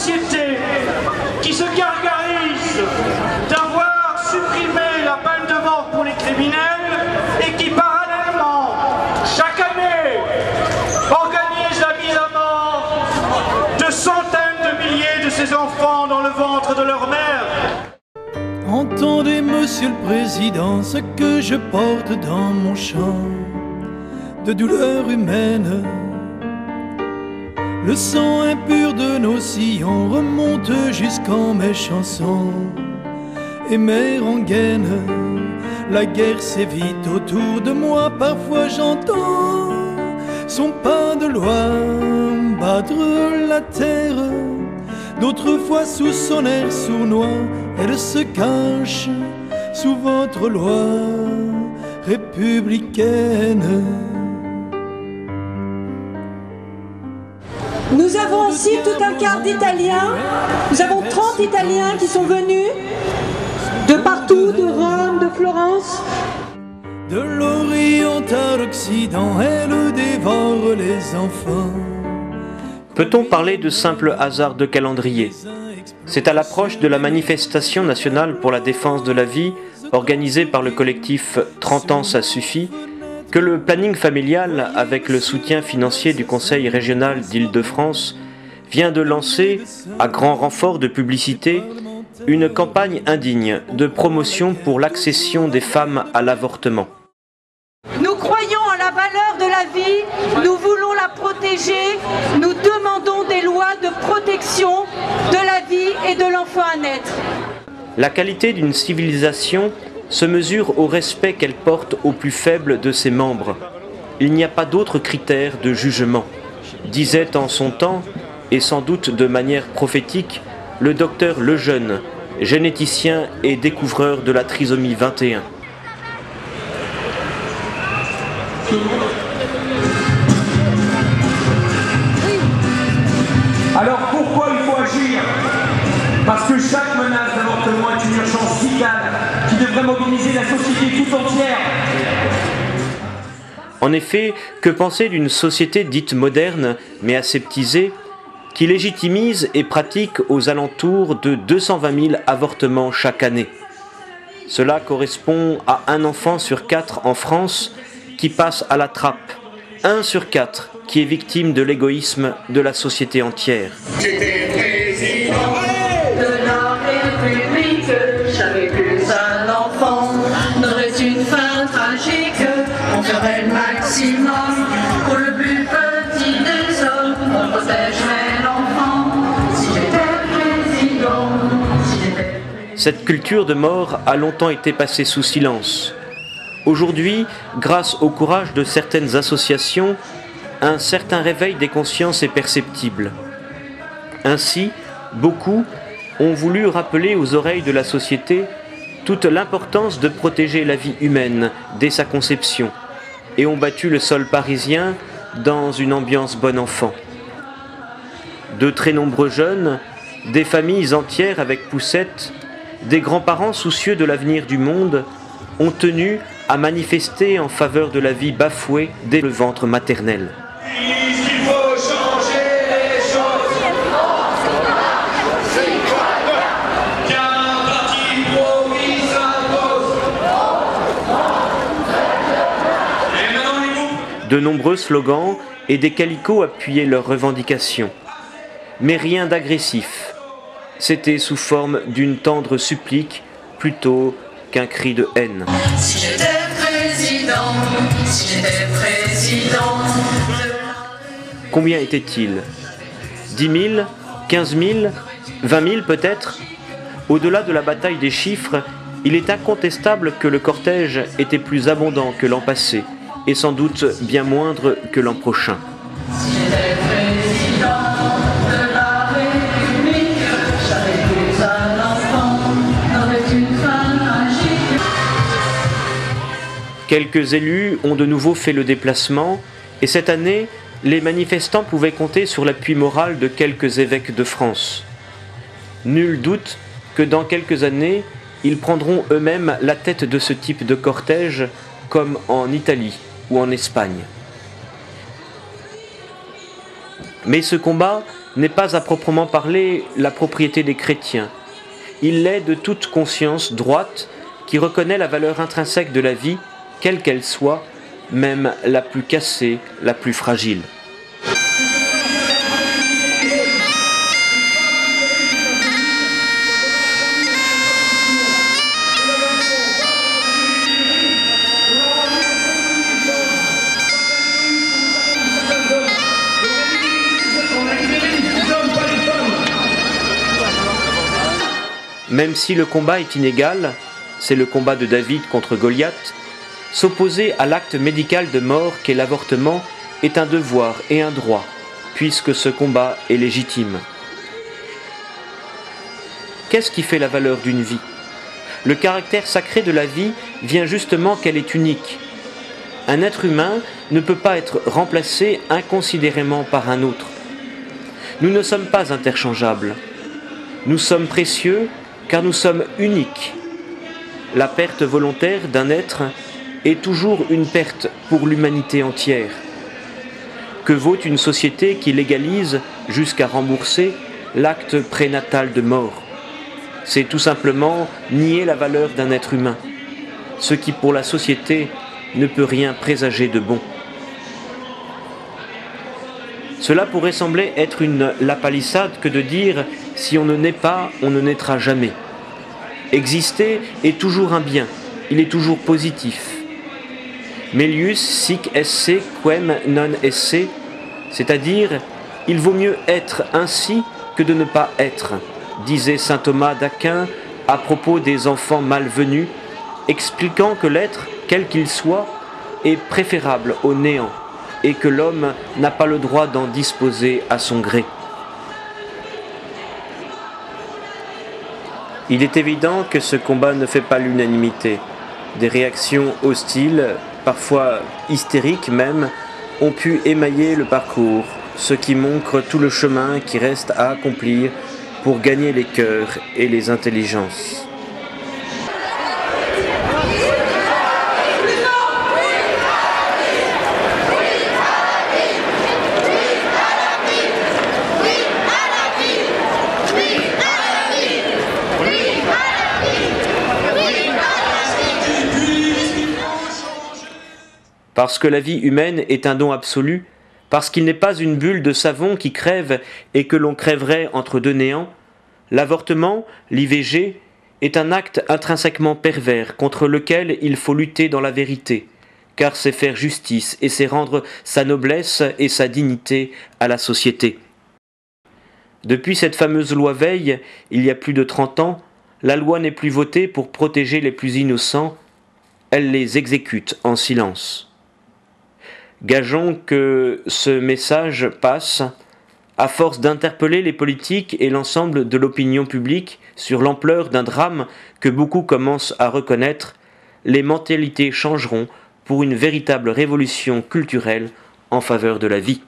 société qui se gargarise d'avoir supprimé la peine de mort pour les criminels et qui parallèlement, chaque année, organise la mise à mort de centaines de milliers de ces enfants dans le ventre de leur mère. Entendez, Monsieur le Président, ce que je porte dans mon chant de douleur humaine. Le sang impur de nos sillons remonte jusqu'en mes chansons et mes rengaines. La guerre s'évite autour de moi, parfois j'entends son pas de loi battre la terre. D'autres fois sous son air sournois, elle se cache sous votre loi républicaine. Nous avons aussi tout un quart d'Italiens. Nous avons 30 Italiens qui sont venus de partout, de Rome, de Florence. De l'Orient à l'Occident, elle dévore les enfants. Peut-on parler de simple hasard de calendrier? C'est à l'approche de la manifestation nationale pour la défense de la vie, organisée par le collectif 30 ans ça suffit, que le planning familial, avec le soutien financier du Conseil régional d'Île-de-France, vient de lancer, à grand renfort de publicité, une campagne indigne de promotion pour l'accession des femmes à l'avortement. Nous croyons en la valeur de la vie, nous voulons la protéger, nous demandons des lois de protection de la vie et de l'enfant à naître. La qualité d'une civilisation se mesure au respect qu'elle porte aux plus faibles de ses membres. Il n'y a pas d'autre critère de jugement, disait en son temps, et sans doute de manière prophétique, le docteur Lejeune, généticien et découvreur de la trisomie 21. Alors pourquoi il faut agir? Parce que chaque menace d'avortement est une urgence vitale qui devrait mobiliser la société tout entière. En effet, que penser d'une société dite moderne, mais aseptisée, qui légitimise et pratique aux alentours de 220 000 avortements chaque année? Cela correspond à un enfant sur 4 en France qui passe à la trappe, 1 sur 4 qui est victime de l'égoïsme de la société entière. J'étais président de la République, j'avais plus un enfant, n'aurait une fin tragique, on ferait le maximum pour le plus petit des hommes, on protégerait l'enfant, si j'étais président, si j'étais... Cette culture de mort a longtemps été passée sous silence. Aujourd'hui, grâce au courage de certaines associations, un certain réveil des consciences est perceptible. Ainsi, beaucoup ont voulu rappeler aux oreilles de la société toute l'importance de protéger la vie humaine dès sa conception et ont battu le sol parisien dans une ambiance bon enfant. De très nombreux jeunes, des familles entières avec poussettes, des grands-parents soucieux de l'avenir du monde ont tenu à manifester en faveur de la vie bafouée dès le ventre maternel. Il faut changer les choses. Qu'un parti progrès s'impose. Et maintenant les groupes. De nombreux slogans et des calicots appuyaient leurs revendications. Mais rien d'agressif. C'était sous forme d'une tendre supplique plutôt qu'un cri de haine. Si j'étais président, si j'étais président... Combien était-il? 10 000, 15 000, 20 000 peut-être? Au-delà de la bataille des chiffres, il est incontestable que le cortège était plus abondant que l'an passé, et sans doute bien moindre que l'an prochain. Si j'étais président de la République, j'avais plus un enfant, n'aurait une fin tragique. Quelques élus ont de nouveau fait le déplacement, et cette année, les manifestants pouvaient compter sur l'appui moral de quelques évêques de France. Nul doute que dans quelques années, ils prendront eux-mêmes la tête de ce type de cortège, comme en Italie ou en Espagne. Mais ce combat n'est pas à proprement parler la propriété des chrétiens. Il l'est de toute conscience droite qui reconnaît la valeur intrinsèque de la vie, quelle qu'elle soit, même la plus cassée, la plus fragile. Même si le combat est inégal, c'est le combat de David contre Goliath, s'opposer à l'acte médical de mort qu'est l'avortement est un devoir et un droit, puisque ce combat est légitime. Qu'est-ce qui fait la valeur d'une vie? Le caractère sacré de la vie vient justement qu'elle est unique. Un être humain ne peut pas être remplacé inconsidérément par un autre. Nous ne sommes pas interchangeables. Nous sommes précieux car nous sommes uniques. La perte volontaire d'un être est toujours une perte pour l'humanité entière. Que vaut une société qui légalise, jusqu'à rembourser, l'acte prénatal de mort? C'est tout simplement nier la valeur d'un être humain, ce qui pour la société ne peut rien présager de bon. Cela pourrait sembler être une lapalissade que de dire « si on ne naît pas, on ne naîtra jamais ». Exister est toujours un bien, il est toujours positif. Melius sic esse quem non esse, c'est-à-dire « il vaut mieux être ainsi que de ne pas être », disait saint Thomas d'Aquin à propos des enfants malvenus, expliquant que l'être, quel qu'il soit, est préférable au néant, et que l'homme n'a pas le droit d'en disposer à son gré. Il est évident que ce combat ne fait pas l'unanimité. Des réactions hostiles, parfois hystériques même, ont pu émailler le parcours, ce qui montre tout le chemin qui reste à accomplir pour gagner les cœurs et les intelligences. Parce que la vie humaine est un don absolu, parce qu'il n'est pas une bulle de savon qui crève et que l'on crèverait entre deux néants, l'avortement, l'IVG, est un acte intrinsèquement pervers contre lequel il faut lutter dans la vérité, car c'est faire justice et c'est rendre sa noblesse et sa dignité à la société. Depuis cette fameuse loi Veil, il y a plus de 30 ans, la loi n'est plus votée pour protéger les plus innocents, elle les exécute en silence. Gageons que ce message passe, à force d'interpeller les politiques et l'ensemble de l'opinion publique sur l'ampleur d'un drame que beaucoup commencent à reconnaître, les mentalités changeront pour une véritable révolution culturelle en faveur de la vie.